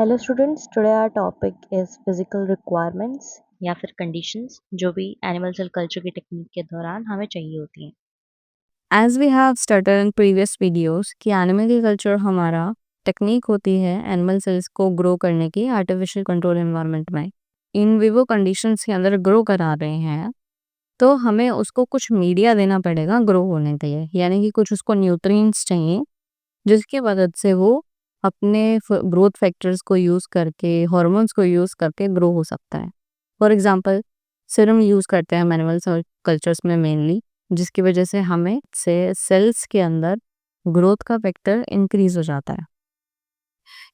Hello students, today our topic is physical requirements या फिर conditions जो भी एनिमल सेल कल्चर की टेक्निक के दौरान हमें चाहिए होती हैं। As we have started in previous videos कि एनिमल की कल्चर हमारा टेक्निक होती है एनिमल सेल्स को ग्रो करने की आर्टिफिशियल कंट्रोल एनवायरनमेंट में इन विवो कंडीशंस के अंदर ग्रो करा रहे हैं, तो हमें उसको कुछ मीडिया देना पड़ेगा ग्रो होने के लिए, यानी कि कुछ उसको न्यूट्रिएंट्स चाहिए जिसकी मदद से वो अपने ग्रोथ फैक्टर्स को यूज़ करके हॉर्मोन्स को यूज़ करके ग्रो हो सकता है। फॉर एग्जांपल सीरम यूज़ करते हैं हम एनिमल कल्चर्स में मेनली, जिसकी वजह से हमें सेल्स के अंदर ग्रोथ का फैक्टर इंक्रीज हो जाता है।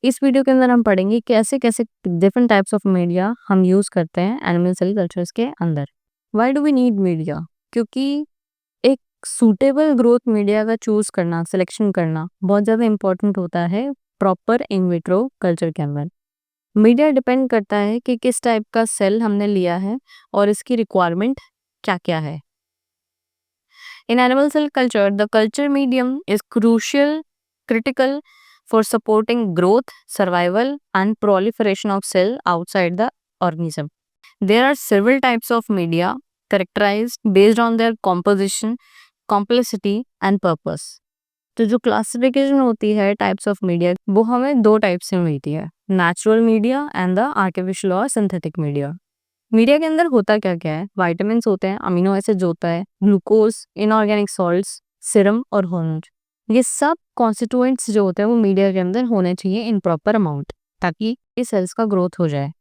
इस वीडियो के अंदर हम पढ़ेंगे कैसे कैसे डिफरेंट टाइप्स ऑफ मीडिया हम यूज़ करते हैं एनिमल सेल कल्चर्स के अंदर। Why do we need media? क्योंकि एक सूटेबल ग्रोथ मीडिया का चूज़ करना, सिलेक्शन करना बहुत ज़्यादा इम्पोर्टेंट होता है प्रॉपर इन विट्रो कल्चर के अंदर। मीडिया डिपेंड करता है कि किस टाइप का सेल हमने लिया है और इसकी रिक्वायरमेंट क्या-क्या है। In animal cell culture, the culture medium is critical for supporting growth, survival, and proliferation of cell outside the organism. There are several types of media characterized based on their composition, complexity, and purpose. तो जो classification होती है types of media, वो हमें दो type से मिलती है, natural media and the artificial और सिंथेटिक मीडिया। मीडिया के अंदर होता क्या क्या है? विटामिन्स होते हैं, अमीनो एसिड्स होता है, ग्लूकोज, इनऑर्गेनिक सॉल्ट्स, सीरम और हॉर्मोन्स। ये सब कॉन्स्टिट्यूएंट्स जो होते हैं वो मीडिया के अंदर होने चाहिए इन प्रॉपर अमाउंट, ताकि इस सेल्स का ग्रोथ हो जाए।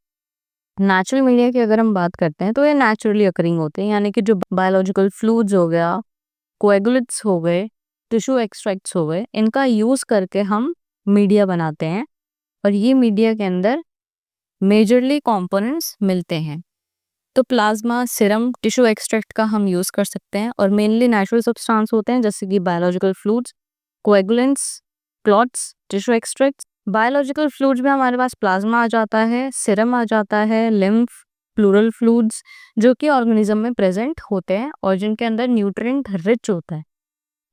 नेचुरल मीडिया की अगर हम बात करते हैं तो ये नेचुरली अकरिंग होते हैं, यानी कि जो बायोलॉजिकल फ्लूइड्स हो गया, कोएगुलेट्स हो गए, टिश्यू एक्सट्रैक्ट्स हो गए, इनका यूज करके हम मीडिया बनाते हैं और ये मीडिया के अंदर मेजरली कंपोनेंट्स मिलते हैं। तो प्लाज्मा, सीरम, टिश्यू एक्सट्रैक्ट का हम यूज़ कर सकते हैं और मेनली नेचुरल सब्सटेंस होते हैं जैसे कि biological fluids, coagulants, clots, tissue extracts. Biological fluids में हमारे पास प्लाज्मा आ जाता है, सीरम आ जाता है, लिम्फ, प्लूरल फ्लूइड्स जो कि ऑर्गेनिज्म में प्रेजेंट होते हैं और जिनके अंदर न्यूट्रिएंट रिच होता है,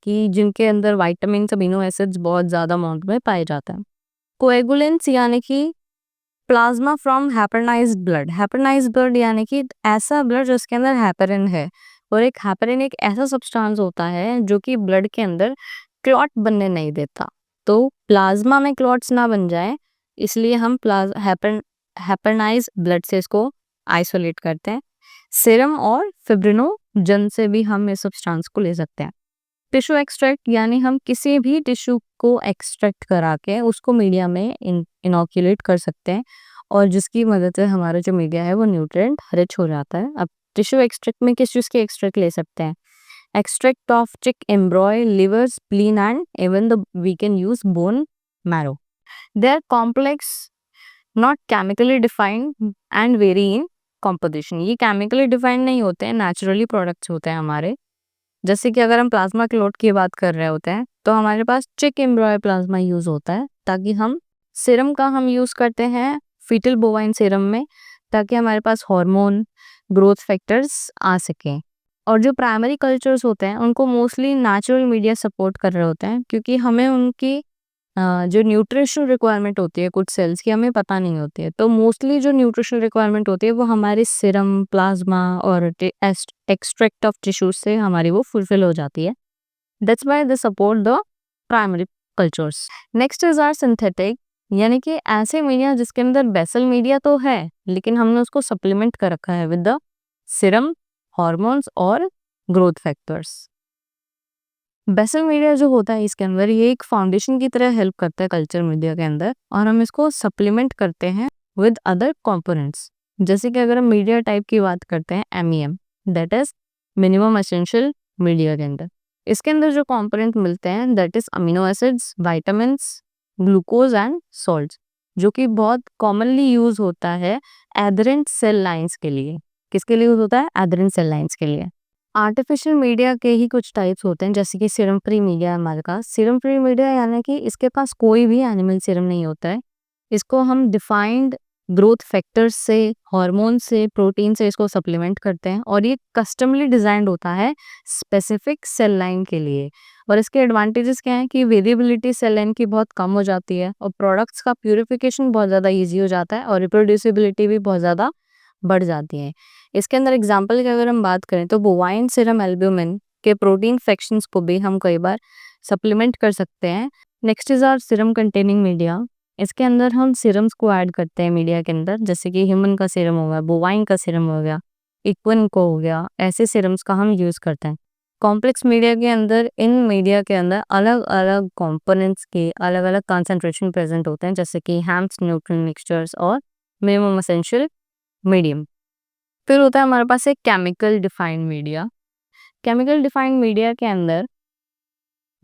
कि जिनके अंदर विटामिन, अमीनो एसिड्स बहुत ज़्यादा अमाउंट में पाए जाते हैं। कोएगुलेंट्स यानी कि प्लाज्मा फ्रॉम हैपरनाइज्ड ब्लड। हैपरनाइज्ड ब्लड यानी कि ऐसा ब्लड जिसके अंदर हैपरिन है, और एक हैपरिन एक ऐसा सब्सटेंस होता है जो कि ब्लड के अंदर क्लॉट बनने नहीं देता। तो प्लाज्मा में क्लॉट्स ना बन जाए, इसलिए हम हैपरनाइज्ड ब्लड से इसको आइसोलेट करते हैं। सीरम और फिब्रिनोजन से भी हम इस सब्सटेंस को ले सकते हैं। टिश्यू एक्सट्रैक्ट यानी हम किसी भी टिश्यू को एक्सट्रैक्ट करा के उसको मीडिया में इनोक्यूलेट कर सकते हैं और जिसकी मदद से हमारा जो मीडिया है वो न्यूट्रिएंट रिच हो जाता है। अब टिश्यू एक्सट्रैक्ट में किस चीज़ के एक्सट्रैक्ट ले सकते हैं? Extract of chick embryo, liver, spleen and even the we can use bone marrow. They are complex, not chemically defined and vary in composition. ये केमिकली डिफाइंड नहीं होते हैं, नेचुरली प्रोडक्ट्स होते हैं हमारे। जैसे कि अगर हम प्लाज्मा क्लॉट की बात कर रहे होते हैं तो हमारे पास चिक एम्ब्रॉय प्लाज्मा यूज होता है, ताकि हम सीरम का हम यूज करते हैं फीटल बोवाइन सीरम में, ताकि हमारे पास हार्मोन, ग्रोथ फैक्टर्स आ सकें। और जो प्राइमरी कल्चर्स होते हैं उनको मोस्टली नेचुरल मीडिया सपोर्ट कर रहे होते हैं, क्योंकि हमें उनकी जो न्यूट्रिशनल रिक्वायरमेंट होती है कुछ सेल्स की हमें पता नहीं होती है। तो मोस्टली जो न्यूट्रिशनल रिक्वायरमेंट होती है वो हमारे सीरम, प्लाज्मा और एक्सट्रैक्ट ऑफ टिश्यूज से हमारी वो फुलफिल हो जाती है। That's why they support the primary cultures. Next is our synthetic, यानी कि ऐसे मीडिया जिसके अंदर बेसल मीडिया तो है लेकिन हमने उसको सप्लीमेंट कर रखा है विद द सीरम, हॉर्मोन्स और ग्रोथ फैक्टर्स। बेसल मीडिया जो होता है इसके अंदर ये एक फाउंडेशन की तरह हेल्प करता है कल्चर मीडिया के अंदर, और हम इसको सप्लीमेंट करते हैं विद अदर कंपोनेंट्स। जैसे कि अगर हम मीडिया टाइप की बात करते हैं MEM, that is minimum essential media के अंदर, इसके अंदर जो कंपोनेंट मिलते हैं that is amino acids, vitamins, glucose and salts, जो कि बहुत कॉमनली यूज होता है एडरेंट सेल लाइंस के लिए। किसके लिए यूज होता है? एडरेंट सेल लाइंस के लिए। आर्टिफिशियल मीडिया के ही कुछ टाइप्स होते हैं, जैसे कि सीरम फ्री मीडिया है हमारे पास। सीरम फ्री मीडिया यानी कि इसके पास कोई भी एनिमल सीरम नहीं होता है, इसको हम डिफाइंड ग्रोथ फैक्टर्स से, हार्मोन से, प्रोटीन से इसको सप्लीमेंट करते हैं और ये कस्टमली डिज़ाइन्ड होता है स्पेसिफिक सेल लाइन के लिए। और इसके एडवांटेजेस क्या हैं कि वेरिएबिलिटी सेल लाइन की बहुत कम हो जाती है और प्रोडक्ट्स का प्यूरिफिकेशन बहुत ज़्यादा ईज़ी हो जाता है और रिप्रोड्यूसिबिलिटी भी बहुत ज़्यादा बढ़ जाती है। इसके अंदर एग्जांपल की अगर हम बात करें तो बोवाइन सीरम एल्ब्यूमिन के प्रोटीन फ्रैक्शंस को भी हम कई बार सप्लीमेंट कर सकते हैं। Next is our serum containing media. इसके अंदर हम सीरम्स को ऐड करते हैं मीडिया के अंदर, जैसे कि ह्यूमन का सीरम हो गया, बोवाइन का सीरम हो गया, इक्विन को हो गया, ऐसे सीरम्स का हम यूज़ करते हैं। कॉम्प्लेक्स मीडिया के अंदर इन मीडिया के अंदर अलग-अलग कंपोनेंट्स के अलग-अलग कंसंट्रेशन प्रेजेंट होते हैं, जैसे कि हैम्स न्यूट्रिएंट मिक्सचर्स और मिनिमम एसेंशियल मीडियम। फिर होता है हमारे पास एक chemical defined media. Chemical defined media के अंदर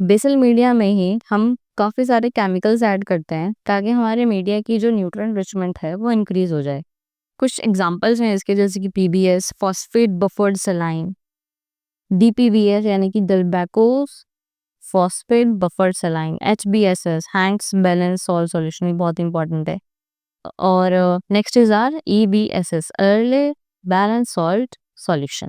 बेसल मीडिया में ही हम काफ़ी सारे केमिकल्स ऐड करते हैं ताकि हमारे मीडिया की जो न्यूट्रिएंट रिचमेंट है वो इंक्रीज हो जाए। कुछ एग्जांपल्स हैं इसके, जैसे कि PBS, phosphate buffered saline, DPBS यानी कि Dulbecco's phosphate buffered saline, HBSS Hank's balance salt solution भी बहुत इंपॉर्टेंट है। और next is our EBSS Earle's balance salt solution.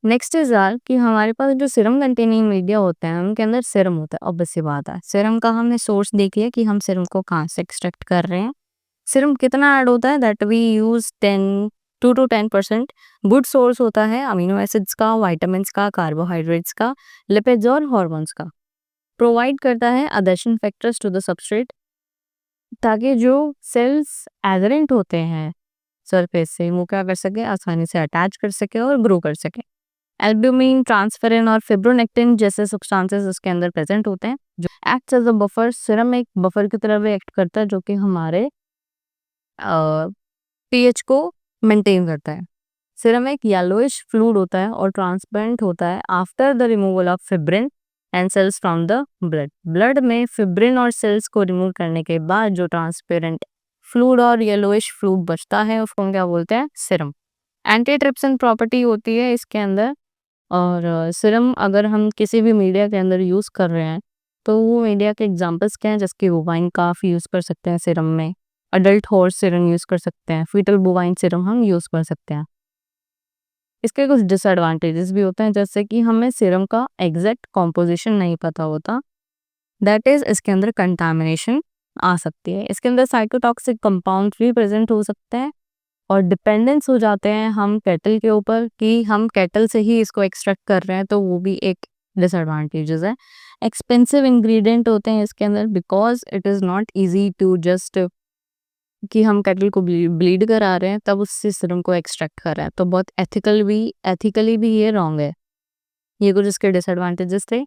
Next is our कि हमारे पास जो सीरम कंटेनिंग मीडिया होते हैं उनके अंदर सीरम होता है, ऑब्वियस सी बात है। सीरम का हमने सोर्स देख लिया कि हम सीरम को कहाँ से एक्सट्रैक्ट कर रहे हैं। सीरम कितना ऐड होता है, that we use 10 to 10%। Good source होता है अमीनो एसिड्स का, वाइटामिन का, कार्बोहाइड्रेट्स का, लिपिड्स और हॉर्मोन्स का। प्रोवाइड करता है adhesion factors to the substrate ताकि जो सेल्स एडहेरेंट होते हैं सरफेस से वो क्या कर सके, आसानी से अटैच कर सके और ग्रो कर सके। एल्ब्यूमिन, ट्रांसफेरिन और फिब्रोनेक्टिन जैसे सब्सटेंसेस उसके अंदर प्रेजेंट होते हैं जो acts as a buffer. Serum एक बफर की तरह भी एक्ट करता है जो कि हमारे पीएच को मेंटेन करता है। सीरम एक येलोइश फ्लूइड होता है और ट्रांसपेरेंट होता है after the removal of fibrin and cells from the blood. Blood में फिब्रिन और सेल्स को रिमूव करने के बाद जो ट्रांसपेरेंट फ्लूइड और येलोइश फ्लूइड बचता है उसको हम क्या बोलते हैं, सीरम। एंटी ट्रिप्सिन प्रॉपर्टी होती है इसके अंदर। और सीरम अगर हम किसी भी मीडिया के अंदर यूज़ कर रहे हैं तो वो मीडिया के एग्जांपल्स क्या हैं, जैसे कि बोवाइन काफ़ी यूज़ कर सकते हैं सीरम में, अडल्ट हॉर्स सीरम यूज़ कर सकते हैं, फीटल बोवाइन सीरम हम यूज़ कर सकते हैं। इसके कुछ डिसएडवांटेजेस भी होते हैं, जैसे कि हमें सीरम का एग्जैक्ट कॉम्पोजिशन नहीं पता होता, दैट इज इसके अंदर कंटामिनेशन आ सकती है। इसके अंदर साइटोटॉक्सिक कंपाउंड भी प्रेजेंट हो सकते हैं और डिपेंडेंस हो जाते हैं हम केटल के ऊपर कि हम केटल से ही इसको एक्सट्रैक्ट कर रहे हैं, तो वो भी एक डिसएडवांटेजेस है। एक्सपेंसिव इंग्रेडिएंट होते हैं इसके अंदर because it is not easy to just कि हम केटल को ब्लीड करा रहे हैं तब उससे सीरम को एक्सट्रैक्ट कर रहे हैं, तो बहुत एथिकली भी ये रॉन्ग है। ये कुछ इसके डिसएडवांटेजेस थे।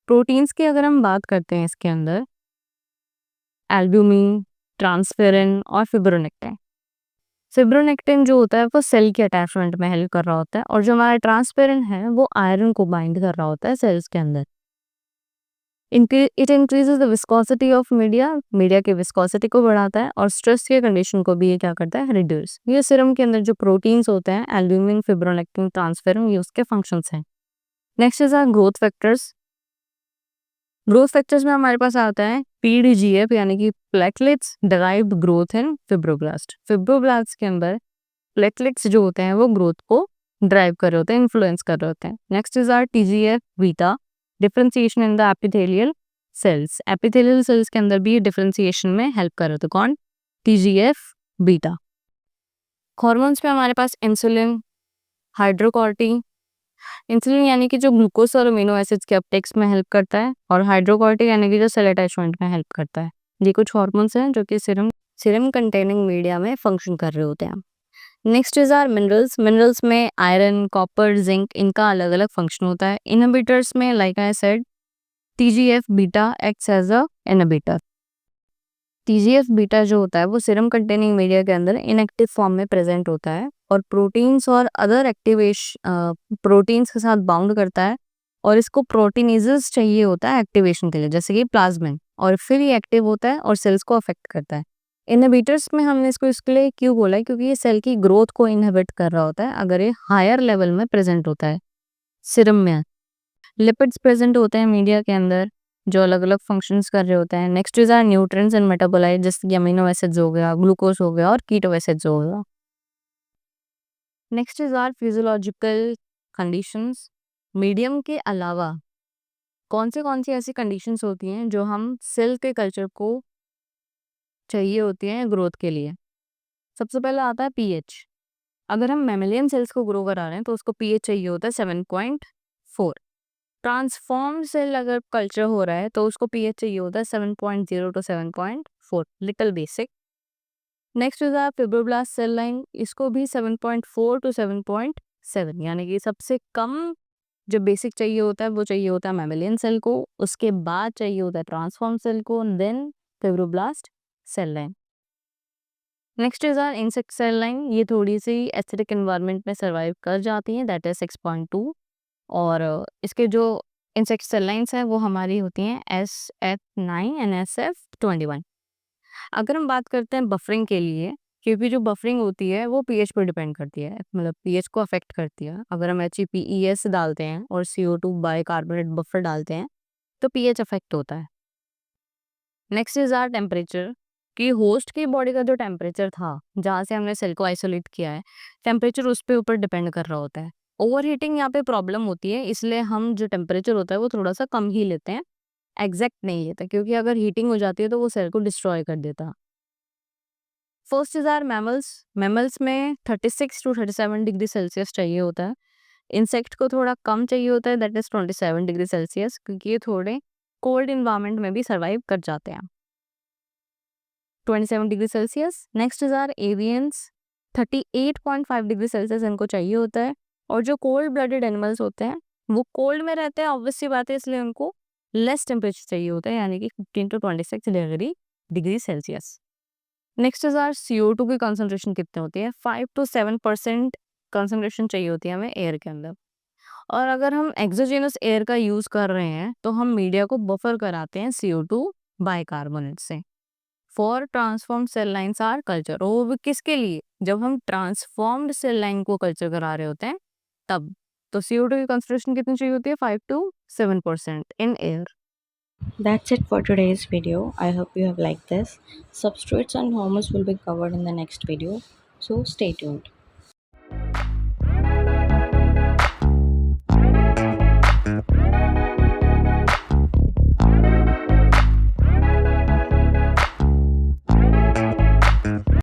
प्रोटीन्स की अगर हम बात करते हैं इसके अंदर एल्ब्यूमिन, ट्रांसफेरिन और फिब्रोनेक्टिन। फिब्रोनेक्टिन जो होता है वो सेल के अटैचमेंट में हेल्प कर रहा होता है और जो हमारा ट्रांसपेरेंट है वो आयरन को बाइंड कर रहा होता है सेल्स के अंदर। It increases the viscosity of media, media की विस्कोसिटी को बढ़ाता है और स्ट्रेस के कंडीशन को भी ये क्या करता है, रिड्यूस। ये सीरम के अंदर जो प्रोटीन्स होते हैं एल्ब्यूमिन, फिब्रोनेक्टिन, ट्रांसफेरिन, ये उसके फंक्शंस हैं। Next is our growth factors. Growth factors में हमारे पास आता है पीडीजीएफ यानी कि platelets derived growth in fibroblast. Fibroblast के अंदर प्लेटलेट्स जो होते हैं वो ग्रोथ को ड्राइव कर रहे होते हैं, इन्फ्लुएंस कर रहे होते हैं। Next is our TGF beta, differentiation in the epithelial cells. Epithelial cells के अंदर भी डिफरेंशिएशन में हेल्प कर रहे होते हैं कौन, टीजीएफ बीटा। हॉर्मोन्स में हमारे पास इंसुलिन, हाइड्रोकॉर्टिन। इंसुलिन यानी कि जो ग्लूकोज और अमीनो एसिड्स के अपटेक्स में हेल्प करता है और हाइड्रोकॉर्टिक यानी कि जो सेल अटैचमेंट में हेल्प करता है। ये कुछ हॉर्मोन्स हैं जो कि सीरम सीरम कंटेनिंग मीडिया में फंक्शन कर रहे होते हैं। Next is our minerals. Minerals में आयरन, कॉपर, जिंक, इनका अलग अलग फंक्शन होता है। इनहिबिटर्स में like I said TGF beta acts as a inhibitor. TGF beta जो होता है वो सीरम कंटेनिंग मीडिया के अंदर इनएक्टिव फॉर्म में प्रेजेंट होता है और प्रोटीन्स और अदर प्रोटीन्स के साथ बाउंड करता है और इसको प्रोटीनेजेस चाहिए होता है एक्टिवेशन के लिए, जैसे कि प्लाज्मिन, और फिर ये एक्टिव होता है और सेल्स को अफेक्ट करता है। इनहिबिटर्स में हमने इसको इसके लिए क्यों बोला है, क्योंकि ये सेल की ग्रोथ को इनहिबिट कर रहा होता है अगर ये हायर लेवल में प्रेजेंट होता है सीरम में। लिपिड्स प्रेजेंट होते हैं मीडिया के अंदर जो अलग अलग फंक्शंस कर रहे होते हैं। Next is our nutrients and metabolite, जैसे कि अमीनो एसिड्स हो गया, ग्लूकोज हो गया और कीटो एसिड्स हो गया। Next is our physiological conditions. Medium के अलावा कौन सी ऐसी कंडीशंस होती हैं जो हम सेल के कल्चर को चाहिए होती हैं ग्रोथ के लिए। सबसे पहला आता है पीएच। अगर हम मैमेलियन सेल्स को ग्रो करा रहे हैं तो उसको पीएच चाहिए होता है 7.4। ट्रांसफॉर्म सेल अगर कल्चर हो रहा है तो उसको पीएच चाहिए होता है 7.0 to 7.4, little basic. Next is our fibroblast cell line, इसको भी 7.4 टू 7.7, यानी कि सबसे कम जो बेसिक चाहिए होता है वो चाहिए होता है मैमेलियन सेल को, उसके बाद चाहिए होता है ट्रांसफॉर्म सेल को, then fibroblast cell line. Next is our insect cell line, ये थोड़ी सी एसिडिक एनवायरनमेंट में सर्वाइव कर जाती हैं, दैट इज 6.2। और इसके जो इंसेक्ट सेल लाइन्स हैं वो हमारी होती हैं SF9 एंड SF21। अगर हम बात करते हैं बफरिंग के लिए, क्योंकि जो बफरिंग होती है वो पीएच पर डिपेंड करती है, मतलब पीएच को अफेक्ट करती है। अगर हम HEPES डालते हैं और CO2 बाइकार्बोनेट बफर डालते हैं तो पीएच अफेक्ट होता है। नेक्स्ट इज आर टेम्परेचर, कि होस्ट की बॉडी का जो टेम्परेचर था जहाँ से हमने सेल को आइसोलेट किया है, टेम्परेचर उस पे ऊपर डिपेंड कर रहा होता है। ओवर हीटिंग यहाँ पे प्रॉब्लम होती है, इसलिए हम जो टेम्परेचर होता है वो थोड़ा सा कम ही लेते हैं, एग्जैक्ट नहीं लेते, क्योंकि अगर हीटिंग हो जाती है तो वो सेल को डिस्ट्रॉय कर देता। First is our mammals. Mammals में 36 टू 37 डिग्री सेल्सियस चाहिए होता है। इंसेक्ट को थोड़ा कम चाहिए होता है, दैट इज 27 डिग्री सेल्सियस, क्योंकि ये थोड़े कोल्ड इन्वायरमेंट में भी सर्वाइव कर जाते हैं। 27 degree Celsius. Next is our avians, 38.5 degree Celsius इनको चाहिए होता है। और जो कोल्ड ब्लडेड एनिमल्स होते हैं वो कोल्ड में रहते हैं, ऑब्वियस सी बात है, इसलिए उनको लेस टेम्परेचर चाहिए होता है, यानी कि 15 to 26 degree Celsius. Next is our CO2 की कंसंट्रेशन कितनी होती है, 5 टू 7% कंसंट्रेशन चाहिए होती है हमें एयर के अंदर। और अगर हम एक्सोजेनस एयर का यूज कर रहे हैं तो हम मीडिया को बफर कराते हैं CO2 बाइकार्बोनेट से। For transformed cell lines our culture, और वो भी किसके लिए, जब हम ट्रांसफॉर्म्ड सेल लाइन को कल्चर करा रहे होते हैं तब। तो CO2 की कंसंट्रेशन कितनी चाहिए होती है, 5 to 7% in air. That's it for today's video. I hope you have liked this. Substrates and hormones will be covered in the next video. So stay tuned.